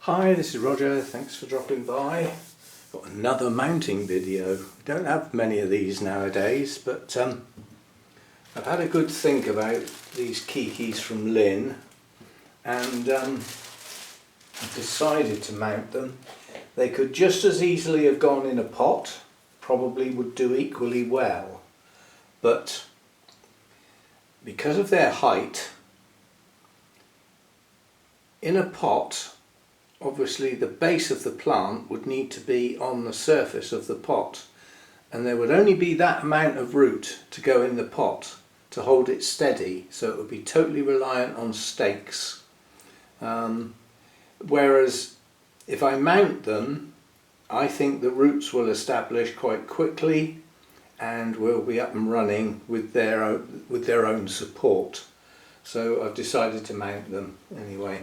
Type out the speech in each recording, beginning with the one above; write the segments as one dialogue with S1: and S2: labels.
S1: Hi, this is Roger, thanks for dropping by. Got another mounting video. Don't have many of these nowadays, but I've had a good think about these Keikis from Lynn and I've decided to mount them. They could just as easily have gone in a pot, probably would do equally well, but because of their height, in a pot obviously the base of the plant would need to be on the surface of the pot, and there would only be that amount of root to go in the pot to hold it steady, so it would be totally reliant on stakes. Whereas if I mount them, I think the roots will establish quite quickly and will be up and running with their own support. So I've decided to mount them anyway.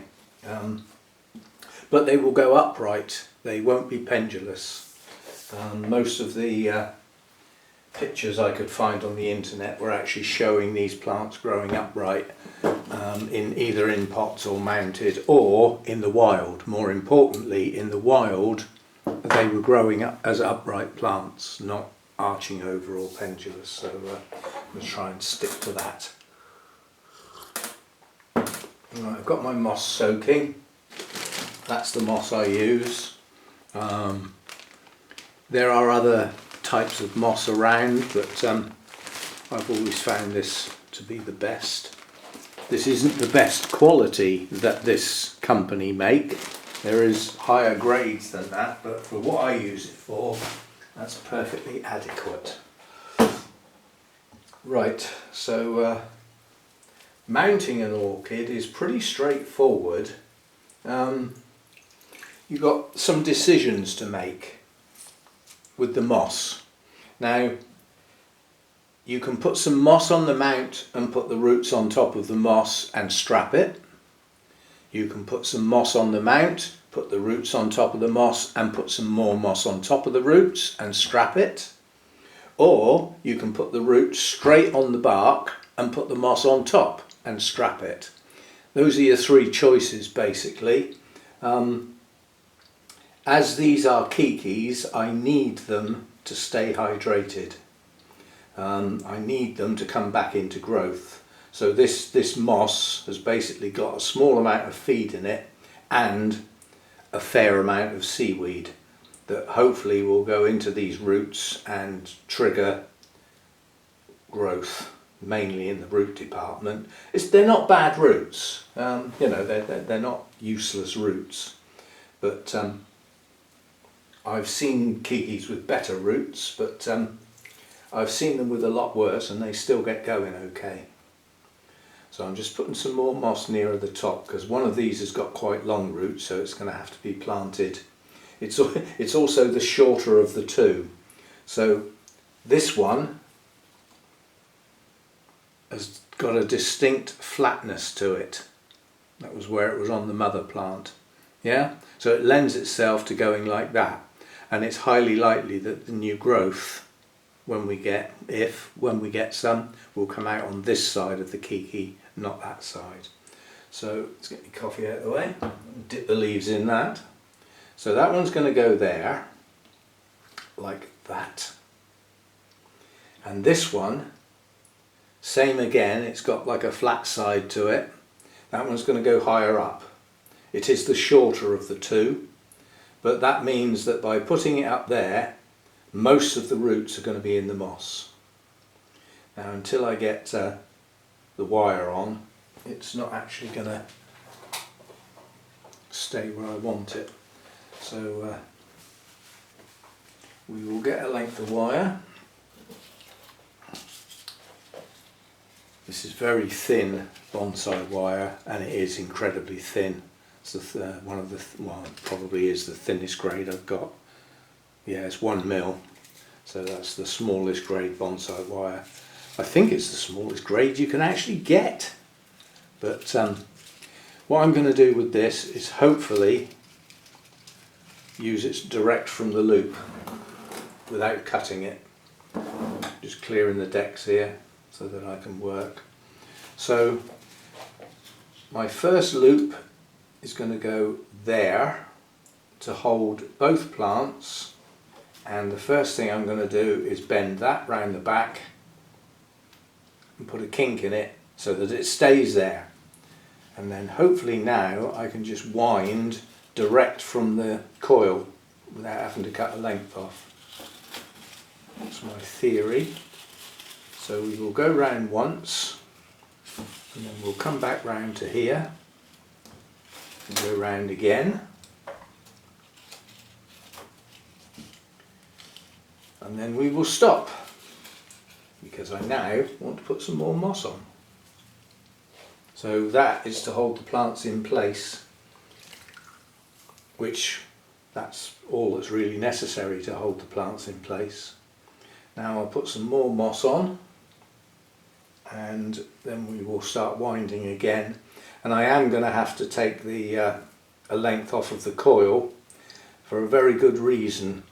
S1: But they will go upright, they won't be pendulous. Most of the pictures I could find on the internet were actually showing these plants growing upright, either in pots or mounted, or in the wild. More importantly, in the wild they were growing up as upright plants, not arching over or pendulous, so I'm going to try and stick to that. Right, I've got my moss soaking. That's the moss I use. There are other types of moss around, but I've always found this to be the best. This isn't the best quality that this company make. There is higher grades than that, but for what I use it for, that's perfectly adequate. Right, so mounting an orchid is pretty straightforward. You've got some decisions to make with the moss. Now, you can put some moss on the mount and put the roots on top of the moss and strap it. You can put some moss on the mount, put the roots on top of the moss and put some more moss on top of the roots and strap it. Or you can put the roots straight on the bark and put the moss on top and strap it. Those are your three choices basically. As these are Keikis, I need them to stay hydrated. I need them to come back into growth. So this moss has basically got a small amount of feed in it and a fair amount of seaweed that hopefully will go into these roots and trigger growth, mainly in the root department. They're not bad roots, you know, they're not useless roots, but I've seen Keikis with better roots, but I've seen them with a lot worse and they still get going okay. So I'm just putting some more moss nearer the top because one of these has got quite long roots, so it's going to have to be planted. It's also the shorter of the two. So this one has got a distinct flatness to it. That was where it was on the mother plant. Yeah, so it lends itself to going like that, and it's highly likely that the new growth, when we get some, will come out on this side of the Keiki, not that side. So let's get my coffee out of the way, dip the leaves in that. So that one's going to go there, like that. And this one, same again, it's got like a flat side to it. That one's going to go higher up. It is the shorter of the two, but that means that by putting it up there, most of the roots are going to be in the moss. Now until I get the wire on, it's not actually going to stay where I want it. So we will get a length of wire. This is very thin bonsai wire, and it is incredibly thin. It's one of the, well, it probably is the thinnest grade I've got. Yeah, it's 1 mil, so that's the smallest grade bonsai wire. I think it's the smallest grade you can actually get. But what I'm going to do with this is hopefully use it direct from the loop without cutting it. Just clearing the decks here so that I can work. So my first loop is going to go there to hold both plants, and the first thing I'm going to do is bend that round the back and put a kink in it so that it stays there, and then hopefully now I can just wind direct from the coil without having to cut a length off. That's my theory. So we will go round once, and then we'll come back round to here and go round again, and then we will stop because I now want to put some more moss on. So that is to hold the plants in place, which that's all that's really necessary to hold the plants in place. Now I'll put some more moss on, and then we will start winding again, and I am going to have to take the a length off of the coil for a very good reason.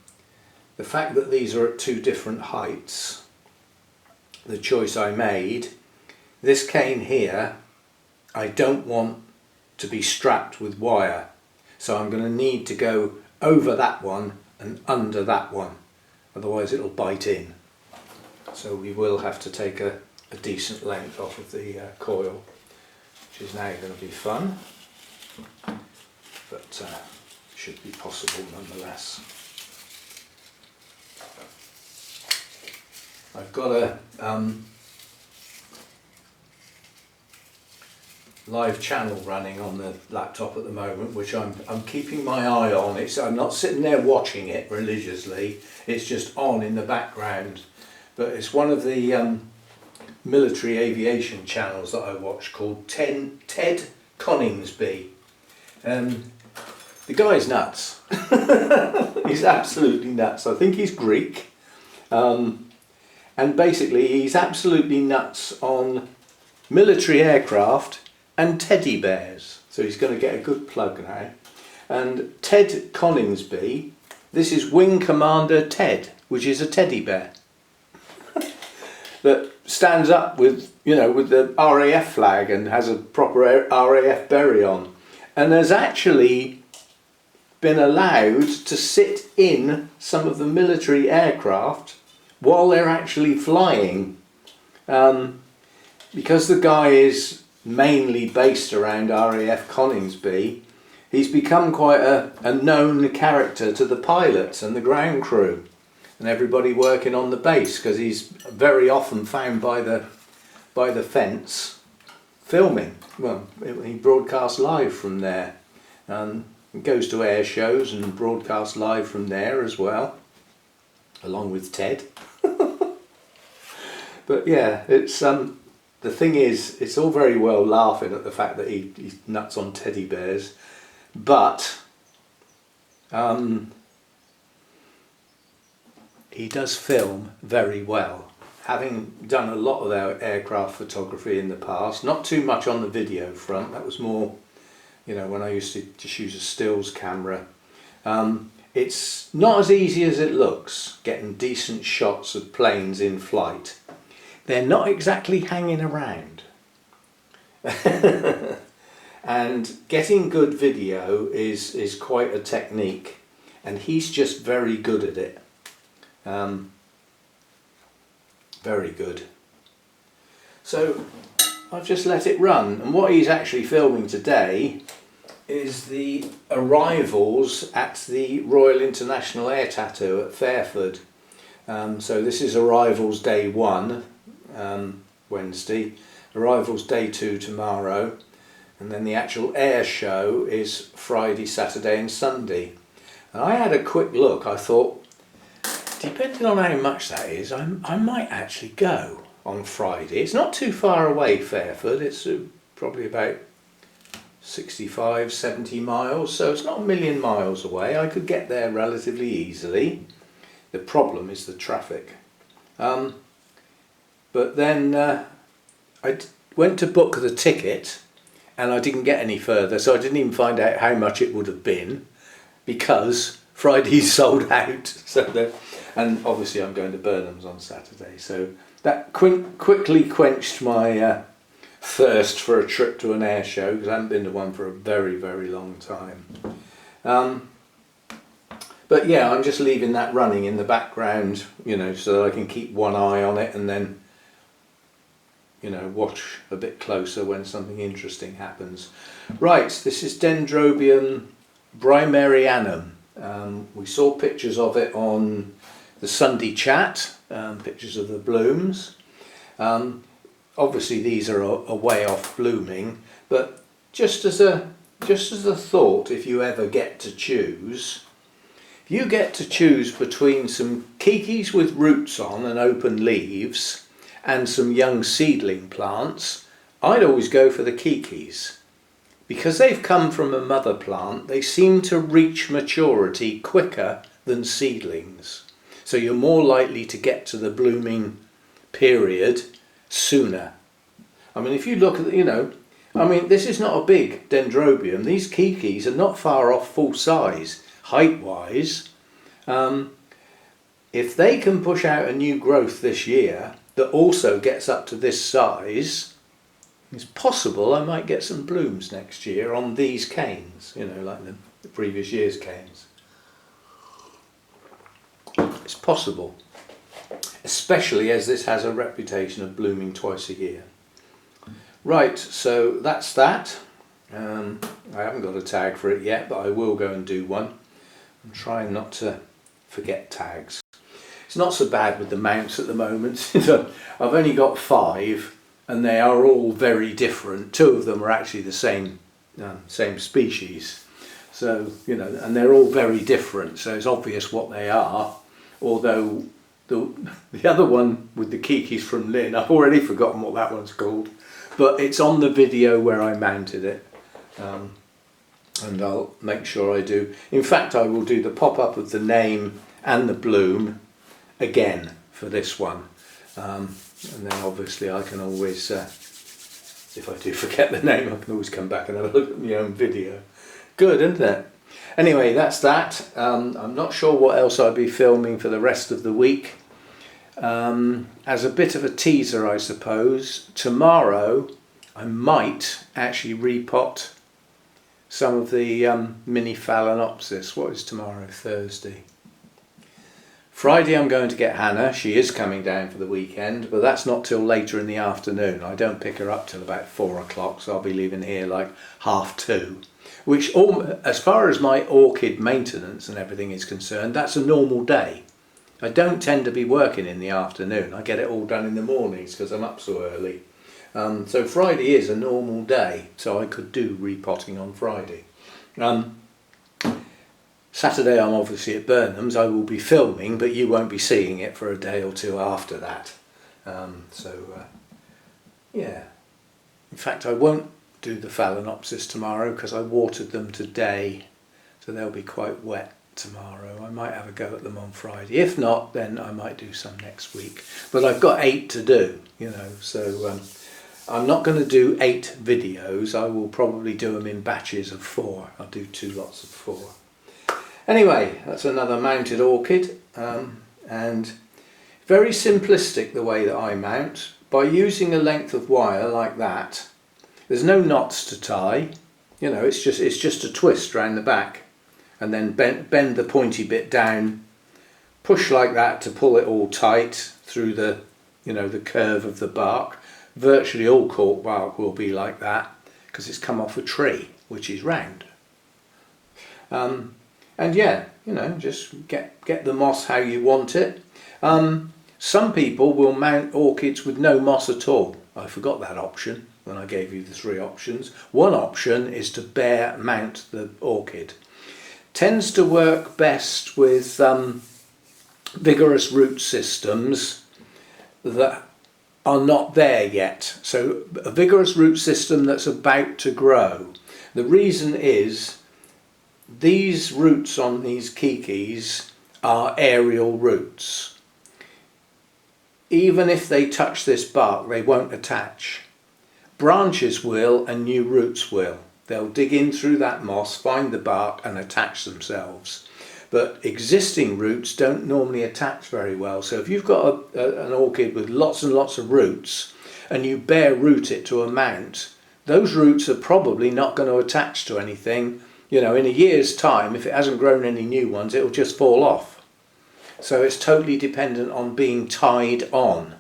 S1: The fact that these are at two different heights, the choice I made, this cane here I don't want to be strapped with wire, so I'm going to need to go over that one and under that one, otherwise it'll bite in. So we will have to take a decent length off of the coil, which is now going to be fun, but should be possible nonetheless. I've got a live channel running on the laptop at the moment, which I'm keeping my eye on. I'm not sitting there watching it religiously, it's just on in the background, but it's one of the military aviation channels that I watch called Ted Coningsby. The guy's nuts. He's absolutely nuts. I think he's Greek, and basically he's absolutely nuts on military aircraft and teddy bears. So he's going to get a good plug now. And Ted Coningsby, this is Wing Commander Ted, which is a teddy bear that stands up with, you know, with the RAF flag and has a proper RAF berry on, and has actually been allowed to sit in some of the military aircraft while they're actually flying, because the guy is mainly based around RAF Coningsby. He's become quite a known character to the pilots and the ground crew and everybody working on the base, because he's very often found by the fence filming. Well, he broadcasts live from there, he goes to air shows and broadcasts live from there as well, along with Ted. But yeah, it's the thing is, it's all very well laughing at the fact that he's nuts on teddy bears, but he does film very well. Having done a lot of our aircraft photography in the past, not too much on the video front, that was more, you know, when I used to just use a stills camera. It's not as easy as it looks, getting decent shots of planes in flight. They're not exactly hanging around. And getting good video is quite a technique, and he's just very good at it. Very good. So I've just let it run, and what he's actually filming today is the arrivals at the Royal International Air Tattoo at Fairford. So this is arrivals day 1, Wednesday, arrivals day 2 tomorrow, and then the actual air show is Friday, Saturday and Sunday. And I had a quick look. I thought, depending on how much that is, I might actually go on Friday. It's not too far away, Fairford. It's probably about 65, 70 miles, so it's not a million miles away. I could get there relatively easily. The problem is the traffic. But then I went to book the ticket and I didn't get any further, so I didn't even find out how much it would have been, because Friday's sold out. So and obviously I'm going to Burnham's on Saturday, so that quickly quenched my thirst for a trip to an air show, because I haven't been to one for a very, very long time. But yeah, I'm just leaving that running in the background, you know, so that I can keep one eye on it and then, you know, watch a bit closer when something interesting happens. Right, this is Dendrobium brymerianum. We saw pictures of it on the Sunday chat, pictures of the blooms. Obviously these are a way off blooming, but just as a thought, if you ever get to choose, if you get to choose between some Keikis with roots on and open leaves and some young seedling plants, I'd always go for the Keikis. Because they've come from a mother plant, they seem to reach maturity quicker than seedlings. So you're more likely to get to the blooming period sooner. I mean, if you look at, you know, I mean, this is not a big Dendrobium. These Keikis are not far off full size, height-wise. If they can push out a new growth this year that also gets up to this size, it's possible I might get some blooms next year on these canes, you know, like the previous year's canes. It's possible, especially as this has a reputation of blooming twice a year. Right, so that's that. I haven't got a tag for it yet, but I will go and do one. I'm trying not to forget tags. It's not so bad with the mounts at the moment. I've only got 5 and they are all very different. 2 of them are actually the same species. So, you know, and they're all very different, so it's obvious what they are. Although the other one with the Keikis from Lynn, I've already forgotten what that one's called. But it's on the video where I mounted it. And I'll make sure I do. In fact, I will do the pop-up of the name and the bloom again for this one. And then obviously I can always, if I do forget the name, I can always come back and have a look at my own video. Good, isn't it? Anyway, that's that. I'm not sure what else I'll be filming for the rest of the week. As a bit of a teaser, I suppose, tomorrow I might actually repot some of the mini Phalaenopsis. What is tomorrow? Thursday. Friday I'm going to get Hannah. She is coming down for the weekend, but that's not till later in the afternoon. I don't pick her up till about 4 o'clock, so I'll be leaving here like 2:30. Which, as far as my orchid maintenance and everything is concerned, that's a normal day. I don't tend to be working in the afternoon. I get it all done in the mornings because I'm up so early. So Friday is a normal day, so I could do repotting on Friday. Saturday I'm obviously at Burnham's. I will be filming, but you won't be seeing it for a day or two after that. Yeah. In fact, I won't do the Phalaenopsis tomorrow because I watered them today, so they'll be quite wet tomorrow. I might have a go at them on Friday. If not, then I might do some next week. But I've got 8 to do, you know, so I'm not going to do 8 videos. I will probably do them in batches of 4. I'll do 2 lots of 4. Anyway, that's another mounted orchid, and very simplistic the way that I mount. By using a length of wire like that, there's no knots to tie, you know, it's just a twist around the back, and then bend the pointy bit down, push like that to pull it all tight through the, you know, the curve of the bark. Virtually all cork bark will be like that because it's come off a tree, which is round. And yeah, you know, just get the moss how you want it. Some people will mount orchids with no moss at all. I forgot that option when I gave you the 3 options. One option is to bare mount the orchid. Tends to work best with vigorous root systems that are not there yet. So a vigorous root system that's about to grow. The reason is these roots on these Keikis are aerial roots. Even if they touch this bark, they won't attach. Branches will and new roots will. They'll dig in through that moss, find the bark and attach themselves. But existing roots don't normally attach very well. So if you've got an orchid with lots and lots of roots and you bare root it to a mount, those roots are probably not going to attach to anything You know, in a year's time, if it hasn't grown any new ones, it'll just fall off. So it's totally dependent on being tied on.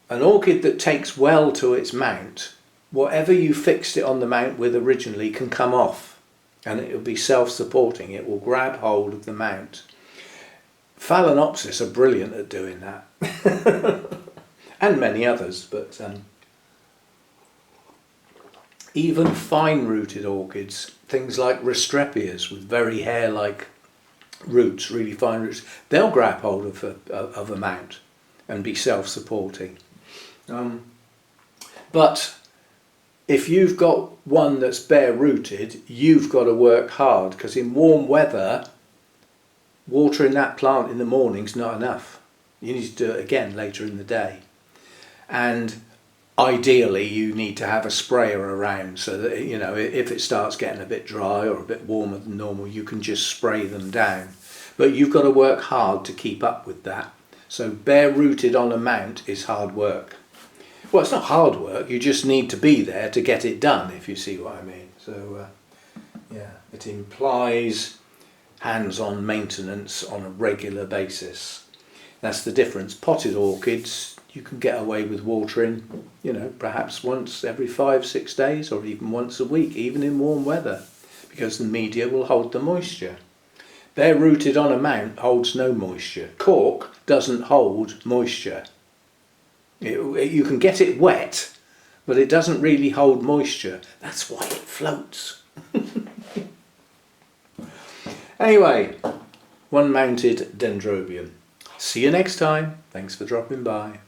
S1: An orchid that takes well to its mount, whatever you fixed it on the mount with originally can come off, and it will be self-supporting. It will grab hold of the mount. Phalaenopsis are brilliant at doing that. And many others, but even fine-rooted orchids, things like Restrepias with very hair-like roots, really fine roots, they'll grab hold of a mount and be self-supporting. But if you've got one that's bare-rooted, you've got to work hard, because in warm weather, watering that plant in the morning's not enough. You need to do it again later in the day. And ideally you need to have a sprayer around so that, you know, if it starts getting a bit dry or a bit warmer than normal, you can just spray them down. But you've got to work hard to keep up with that. So bare rooted on a mount is hard work. Well, it's not hard work, you just need to be there to get it done, if you see what I mean. So yeah, it implies hands-on maintenance on a regular basis. That's the difference. Potted orchids, you can get away with watering, you know, perhaps once every 5-6 days, or even once a week, even in warm weather, because the media will hold the moisture. Bare rooted on a mount holds no moisture. Cork doesn't hold moisture. You can get it wet, but it doesn't really hold moisture. That's why it floats. Anyway, one mounted Dendrobium. See you next time. Thanks for dropping by.